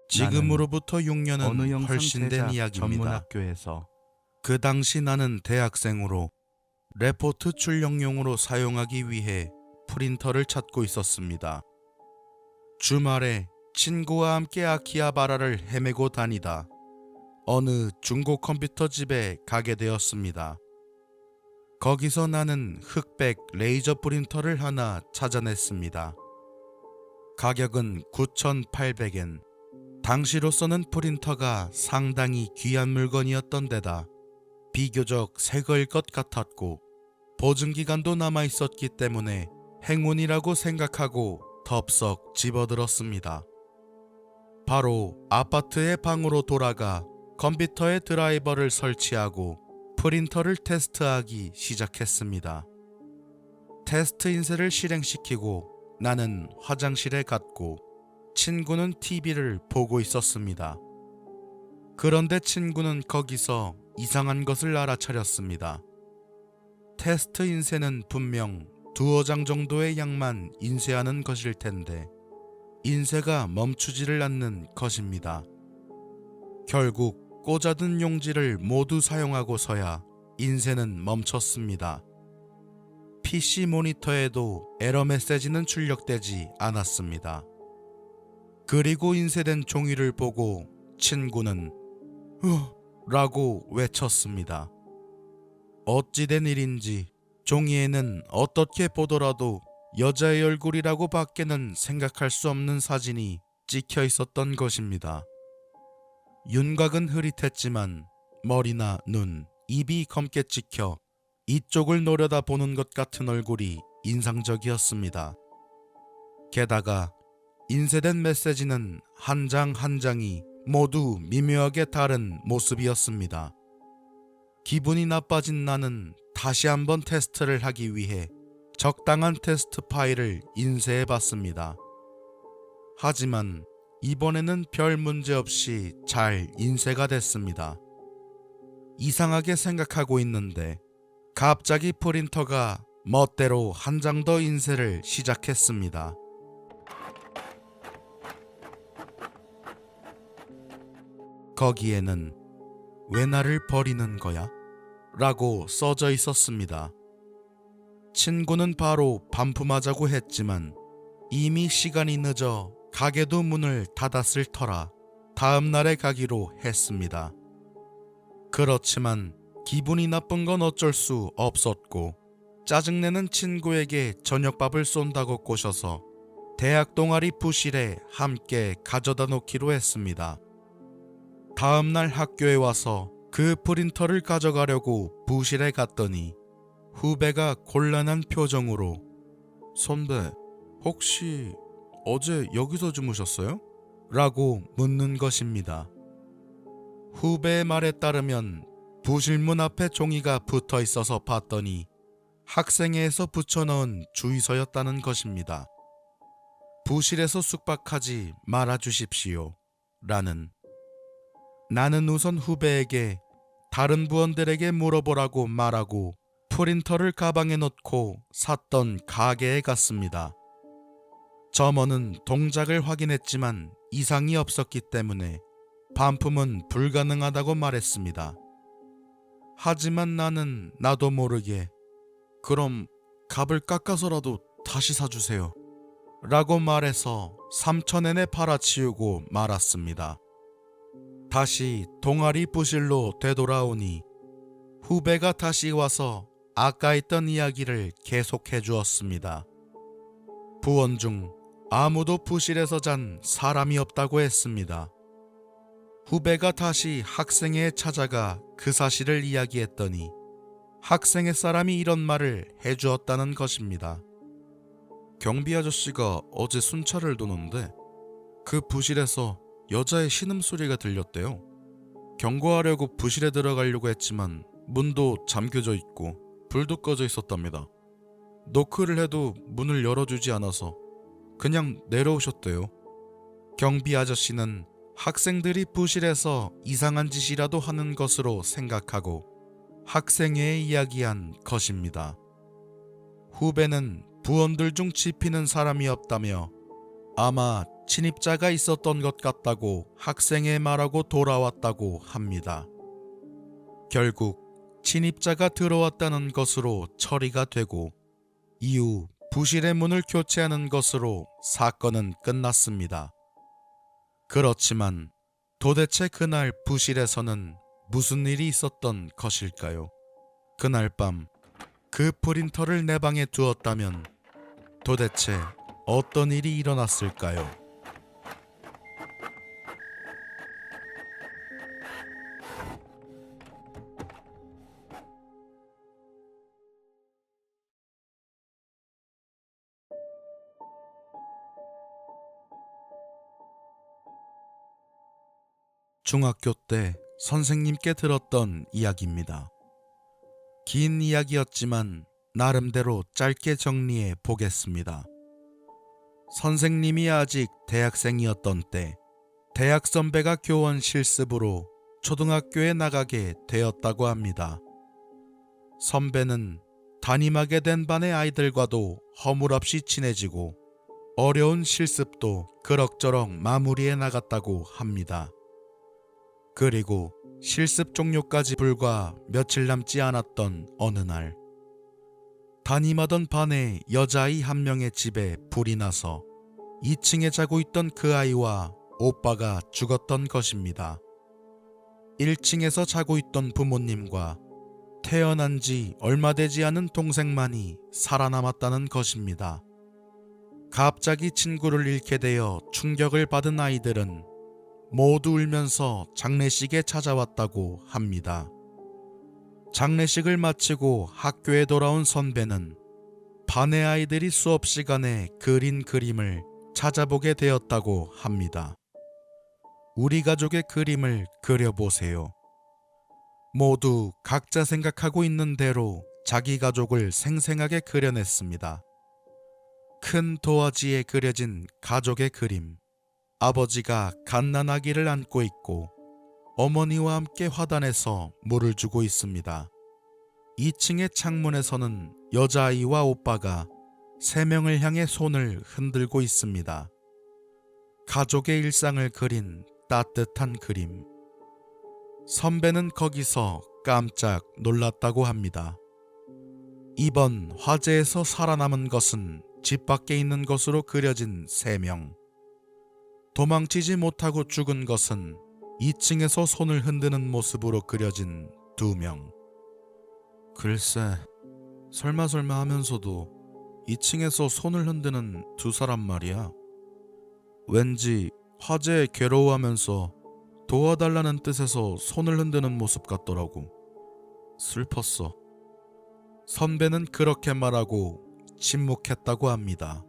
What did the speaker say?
지금으로부터 어느 6년은 영상 훨씬 된 제작 이야기입니다. 전문학교에서 그 당시 나는 대학생으로 레포트 출력용으로 사용하기 위해 프린터를 찾고 있었습니다. 주말에 친구와 함께 아키하바라를 헤매고 다니다 어느 중고 컴퓨터 집에 가게 되었습니다. 거기서 나는 흑백 레이저 프린터를 하나 찾아냈습니다. 가격은 9,800엔. 당시로서는 프린터가 상당히 귀한 물건이었던 데다 비교적 새 거일 것 같았고 보증기간도 남아있었기 때문에 행운이라고 생각하고 덥석 집어들었습니다. 바로 아파트의 방으로 돌아가 컴퓨터에 드라이버를 설치하고 프린터를 테스트하기 시작했습니다. 테스트 인쇄를 실행시키고 나는 화장실에 갔고 친구는 TV를 보고 있었습니다. 그런데 친구는 거기서 이상한 것을 알아차렸습니다. 테스트 인쇄는 분명 두어 장 정도의 양만 인쇄하는 것일 텐데 인쇄가 멈추지를 않는 것입니다. 결국 꽂아둔 용지를 모두 사용하고서야 인쇄는 멈췄습니다. PC 모니터에도 에러 메시지는 출력되지 않았습니다. 그리고 인쇄된 종이를 보고 친구는 라고 외쳤습니다. 어찌된 일인지 종이에는 어떻게 보더라도 여자의 얼굴이라고 밖에는 생각할 수 없는 사진이 찍혀 있었던 것입니다. 윤곽은 흐릿했지만 머리나 눈, 입이 검게 찍혀 이쪽을 노려다 보는 것 같은 얼굴이 인상적이었습니다. 게다가 인쇄된 메시지는 한 장 한 장이 모두 미묘하게 다른 모습이었습니다. 기분이 나빠진 나는 다시 한번 테스트를 하기 위해 적당한 테스트 파일을 인쇄해 봤습니다. 하지만 이번에는 별 문제 없이 잘 인쇄가 됐습니다. 이상하게 생각하고 있는데 갑자기 프린터가 멋대로 한 장 더 인쇄를 시작했습니다. 거기에는 왜 나를 버리는 거야? 라고 써져 있었습니다. 친구는 바로 반품하자고 했지만 이미 시간이 늦어 가게도 문을 닫았을 터라 다음 날에 가기로 했습니다. 그렇지만 기분이 나쁜 건 어쩔 수 없었고 짜증내는 친구에게 저녁밥을 쏜다고 꼬셔서 대학 동아리 부실에 함께 가져다 놓기로 했습니다. 다음 날 학교에 와서 그 프린터를 가져가려고 부실에 갔더니 후배가 곤란한 표정으로 선배, 혹시 어제 여기서 주무셨어요? 라고 묻는 것입니다. 후배의 말에 따르면 부실문 앞에 종이가 붙어 있어서 봤더니 학생회에서 붙여넣은 주의서였다는 것입니다. 부실에서 숙박하지 말아주십시오. 라는. 나는 우선 후배에게 다른 부원들에게 물어보라고 말하고 프린터를 가방에 넣고 샀던 가게에 갔습니다. 점원은 동작을 확인했지만 이상이 없었기 때문에 반품은 불가능하다고 말했습니다. 하지만 나는 나도 모르게 그럼 값을 깎아서라도 다시 사주세요. 라고 말해서 3,000엔에 팔아치우고 말았습니다. 다시 동아리 부실로 되돌아오니 후배가 다시 와서 아까 했던 이야기를 계속해 주었습니다. 부원 중 아무도 부실에서 잔 사람이 없다고 했습니다. 후배가 다시 학생회에 찾아가 그 사실을 이야기했더니 학생회 사람이 이런 말을 해주었다는 것입니다. 경비 아저씨가 어제 순찰을 도는데 그 부실에서 여자의 신음소리가 들렸대요. 경고하려고 부실에 들어가려고 했지만 문도 잠겨져 있고 불도 꺼져 있었답니다. 노크를 해도 문을 열어주지 않아서 그냥 내려오셨대요. 경비 아저씨는 학생들이 부실에서 이상한 짓이라도 하는 것으로 생각하고 학생회에 이야기한 것입니다. 후배는 부원들 중 지피는 사람이 없다며 아마 침입자가 있었던 것 같다고 학생에 말하고 돌아왔다고 합니다. 결국 침입자가 들어왔다는 것으로 처리가 되고 이후 부실의 문을 교체하는 것으로 사건은 끝났습니다. 그렇지만 도대체 그날 부실에서는 무슨 일이 있었던 것일까요? 그날 밤 그 프린터를 내 방에 두었다면 도대체 어떤 일이 일어났을까요? 중학교 때 선생님께 들었던 이야기입니다. 긴 이야기였지만 나름대로 짧게 정리해 보겠습니다. 선생님이 아직 대학생이었던 때 대학 선배가 교원 실습으로 초등학교에 나가게 되었다고 합니다. 선배는 담임하게 된 반의 아이들과도 허물없이 친해지고 어려운 실습도 그럭저럭 마무리해 나갔다고 합니다. 그리고 실습 종료까지 불과 며칠 남지 않았던 어느 날, 담임하던 반의 여자아이 한 명의 집에 불이 나서 2층에 자고 있던 그 아이와 오빠가 죽었던 것입니다. 1층에서 자고 있던 부모님과 태어난 지 얼마 되지 않은 동생만이 살아남았다는 것입니다. 갑자기 친구를 잃게 되어 충격을 받은 아이들은 모두 울면서 장례식에 찾아왔다고 합니다. 장례식을 마치고 학교에 돌아온 선배는 반의 아이들이 수업 시간에 그린 그림을 찾아보게 되었다고 합니다. 우리 가족의 그림을 그려보세요. 모두 각자 생각하고 있는 대로 자기 가족을 생생하게 그려냈습니다. 큰 도화지에 그려진 가족의 그림. 아버지가 갓난아기를 안고 있고 어머니와 함께 화단에서 물을 주고 있습니다. 2층의 창문에서는 여자아이와 오빠가 3명을 향해 손을 흔들고 있습니다. 가족의 일상을 그린 따뜻한 그림. 선배는 거기서 깜짝 놀랐다고 합니다. 이번 화재에서 살아남은 것은 집 밖에 있는 것으로 그려진 3명. 도망치지 못하고 죽은 것은 2층에서 손을 흔드는 모습으로 그려진 2명. 글쎄, 설마 하면서도 2층에서 손을 흔드는 2사람 말이야. 왠지 화재에 괴로워하면서 도와달라는 뜻에서 손을 흔드는 모습 같더라고. 슬펐어. 선배는 그렇게 말하고 침묵했다고 합니다.